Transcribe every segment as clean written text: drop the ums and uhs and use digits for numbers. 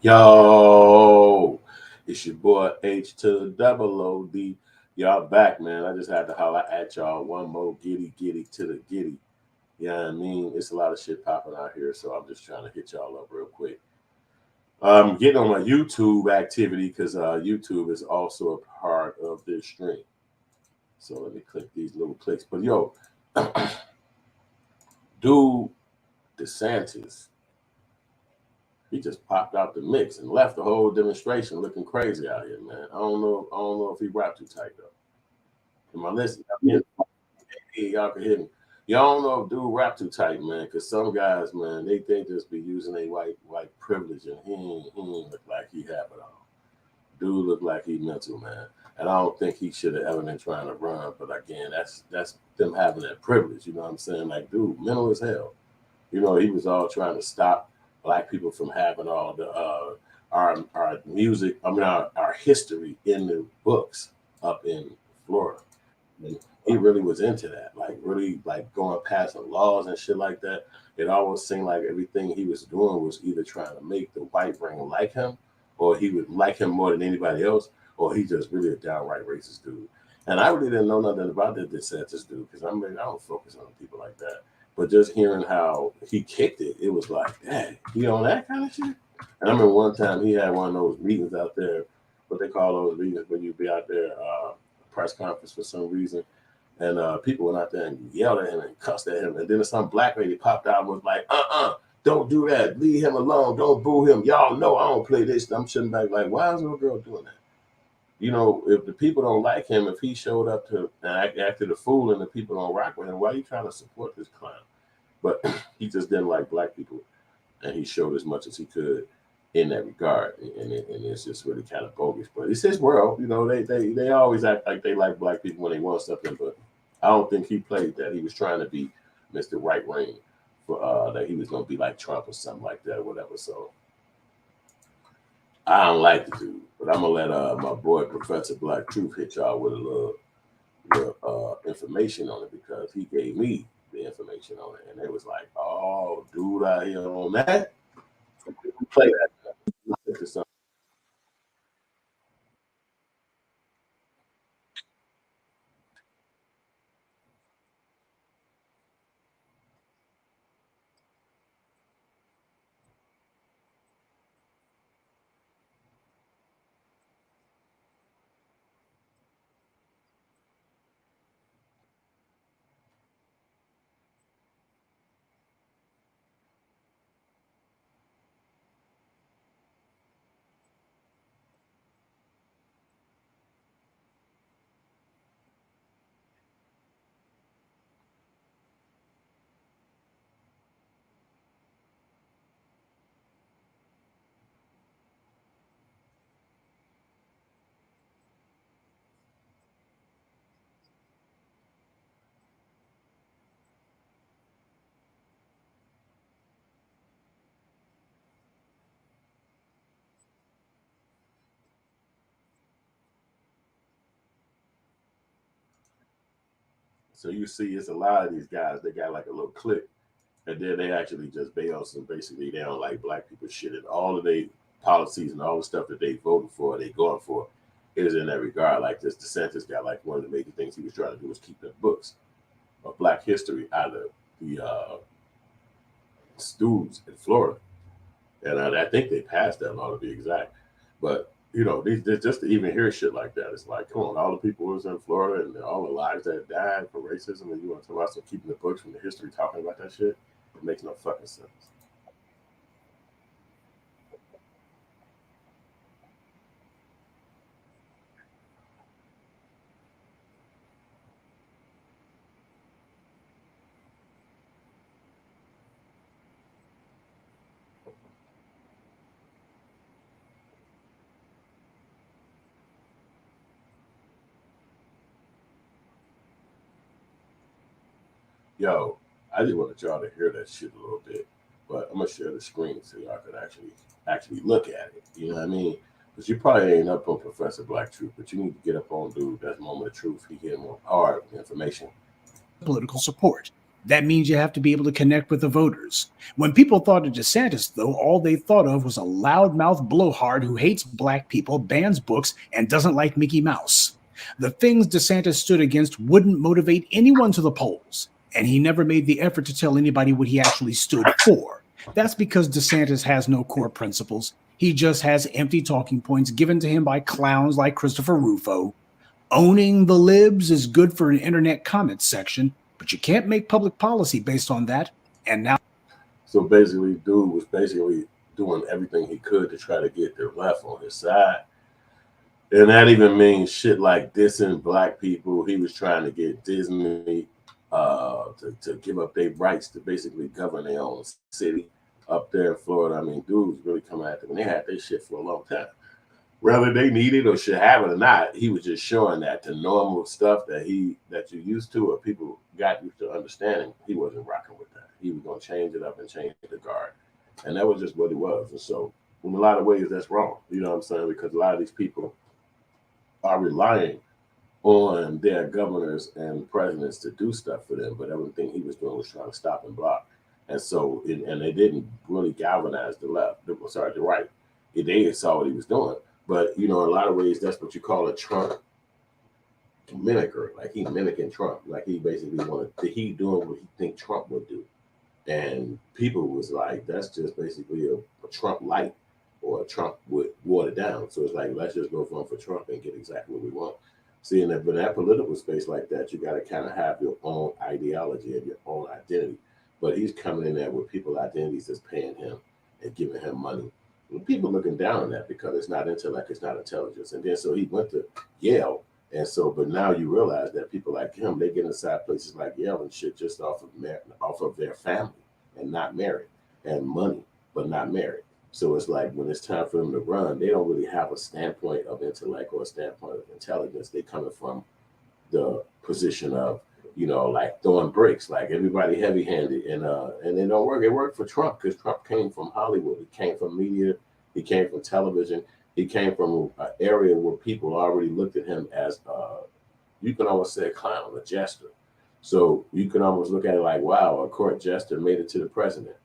Yo, it's your boy H to the double O D. Y'all back, man. I just had to holler at y'all one more giddy to the giddy. You know what I mean? It's a lot of shit popping out here, so I'm just trying to hit y'all up real quick. I'm getting on my YouTube activity because YouTube is also a part of this stream. So let me click these little clicks. But yo, dude, Desantis, he just popped out the mix and left the whole demonstration looking crazy out here, man. I don't know if he rapped too tight though. Am I listening? Hey, y'all can hear me. Y'all don't know if dude rap too tight, man, because some guys, man, they just be using a white privilege, and he ain't look like he have it all. Dude look like he mental, man, and I don't think he should have ever been trying to run. But again, that's them having that privilege. You know what I'm saying? Like, dude, mental as hell. You know, he was all trying to stop black people from having all the our music. I mean, our history in the books up in Florida. And he really was into that, like really like going past the laws and shit like that. It always seemed like everything he was doing was either trying to make the white brain like him, or he would like him more than anybody else, or he just really a downright racist dude. And I really didn't know nothing about the DeSantis dude because I don't focus on people like that. But just hearing how he kicked it, it was like, dang, he on that kind of shit. And I remember one time he had one of those meetings out there, what they call those meetings when you be out there, press conference for some reason, and people went out there and yelled at him and cussed at him. And then some black lady popped out and was like, don't do that. Leave him alone. Don't boo him. Y'all know I don't play this. I'm sitting back like, why is little girl doing that? You know, if the people don't like him, if he showed up to and acted a fool and the people don't rock with him, why are you trying to support this clown? But he just didn't like black people, and he showed as much as he could in that regard, and it's just really kind of bogus. But it's his world, you know. They always act like they like black people when they want something, but I don't think he played that. He was trying to be Mr. Right Wing for that he was gonna be like Trump or something like that, or whatever. So I don't like the dude, but I'm gonna let my boy Professor Black Truth hit y'all with a little information on it because he gave me the information on it, and it was like, oh, dude out here on that, play that. So you see, it's a lot of these guys. They got like a little clique, and then they actually just bail. So basically, they don't like black people shit, and all of their policies and all the stuff that they voted for, they going for, is in that regard. Like this DeSantis guy, like one of the major things he was trying to do was keep the books of Black history out of the schools in Florida, and I think they passed that law to be exact. But you know, these just to even hear shit like that, it's like, come on, all the people who was in Florida and all the lives that died for racism, and you want to talk about some keeping the books from the history, talking about that shit, it makes no fucking sense. Yo, I just wanted y'all to hear that shit a little bit, but I'm gonna share the screen so y'all can actually look at it. You know what I mean? Because you probably ain't up on Professor Black Truth, but you need to get up on dude. That's Moment of Truth. He getting more hard information. Political support. That means you have to be able to connect with the voters. When people thought of DeSantis, though, all they thought of was a loudmouth blowhard who hates black people, bans books, and doesn't like Mickey Mouse. The things DeSantis stood against wouldn't motivate anyone to the polls, and he never made the effort to tell anybody what he actually stood for. That's because DeSantis has no core principles. He just has empty talking points given to him by clowns like Christopher Rufo. Owning the libs is good for an internet comment section, but you can't make public policy based on that. And now, So basically, dude was basically doing everything he could to try to get the left on his side. And that even means shit like dissing black people. He was trying to get Disney to give up their rights to basically govern their own city up there in Florida. I mean, dudes really come at them, and they had their shit for a long time. Whether they need it or should have it or not, he was just showing that the normal stuff that you're used to or people got used to understanding, he wasn't rocking with that. He was gonna change it up and change the guard. And that was just what he was. And so in a lot of ways that's wrong. You know what I'm saying? Because a lot of these people are relying on their governors and presidents to do stuff for them, but everything he was doing was trying to stop and block. And so, and they didn't really galvanize the left, the right. They saw what he was doing. But, you know, in a lot of ways, that's what you call a Trump mimicker. Like he mimicking Trump. Like he basically he doing what he think Trump would do. And people was like, that's just basically a Trump light or a Trump would water down. So it's like, let's just go vote for Trump and get exactly what we want. See, in that political space like that, you got to kind of have your own ideology and your own identity. But he's coming in there with people identities that's paying him and giving him money. And people looking down on that because it's not intellect, it's not intelligence. And then so he went to Yale. And so, but now you realize that people like him, they get inside places like Yale and shit just off of their family and not married, and money, but not married. So it's like when it's time for them to run, they don't really have a standpoint of intellect or a standpoint of intelligence. They coming from the position of, you know, like throwing bricks, like everybody heavy handed, and it don't work. It worked for Trump because Trump came from Hollywood. He came from media. He came from television. He came from an area where people already looked at him as, you can almost say a clown, a jester. So you can almost look at it like, wow, a court jester made it to the president.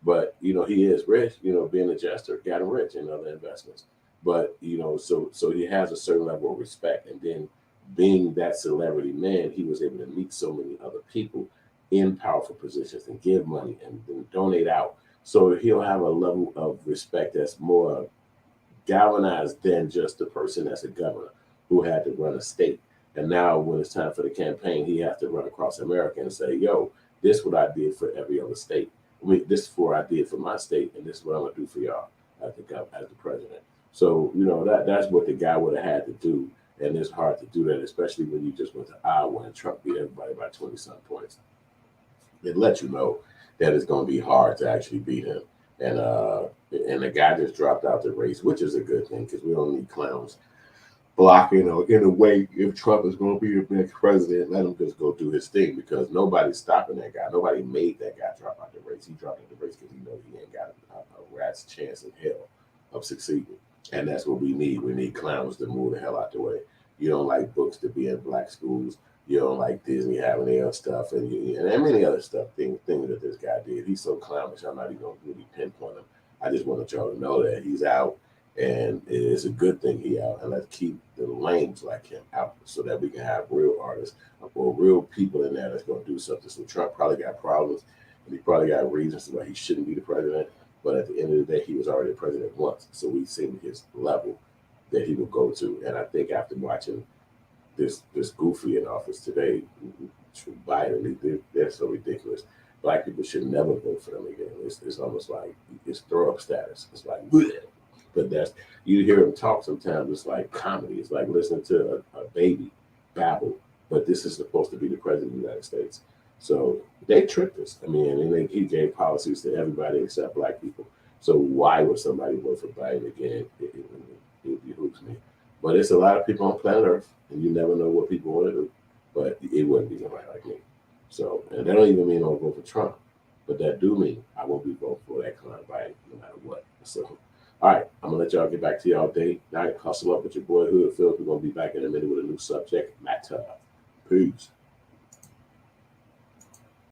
But, you know, he is rich, you know, being a jester, got him rich in other investments. But, you know, so he has a certain level of respect. And then being that celebrity man, he was able to meet so many other people in powerful positions and give money and donate out. So he'll have a level of respect that's more galvanized than just the person that's a governor who had to run a state. And now when it's time for the campaign, he has to run across America and say, yo, this is what I did for every other state. This is what I did for my state, and this is what I'm gonna do for y'all as the president. So, you know, that's what the guy would have had to do. And it's hard to do that, especially when you just went to Iowa and Trump beat everybody by 20-some points. It lets you know that it's going to be hard to actually beat him. And the guy just dropped out the race, which is a good thing because we don't need clowns blocking or in a way. If Trump is going to be the next president, let him just go do his thing because nobody's stopping that guy. Nobody made that guy drop out the race. He dropped out the race because he knows he ain't got a rat's chance in hell of succeeding. And that's what we need. We need clowns to move the hell out the way. You don't like books to be in black schools. You don't like Disney having their stuff and many other stuff, things that this guy did. He's so clownish, I'm not even going to really pinpoint him. I just wanted y'all to know that he's out, and it's a good thing he out. And let's keep the lames like him out so that we can have real artists or real people in there that's going to do something. So Trump probably got problems, and he probably got reasons why he shouldn't be the president. But at the end of the day, he was already the president once. So we've seen his level that he will go to. And I think after watching this goofy in office today, Biden, they're so ridiculous. Black people should never vote for them again. It's almost like it's throw up status. It's like, bleh. But you hear him talk sometimes. It's like comedy. It's like listening to a baby babble. But this is supposed to be the president of the United States. So they tricked us. I mean, and he gave policies to everybody except black people. So why would somebody vote for Biden again? It behooves me. But it's a lot of people on planet Earth, and you never know what people want to do. But it wouldn't be nobody like me. So, and that don't even mean I'll vote for Trump. But that do mean I won't be voting for that clown Biden no matter what. So, all right, I'm going to let y'all get back to y'all day. All right, hustle up with your boy Hood Phil. We're going to be back in a minute with a new subject matter. Peace.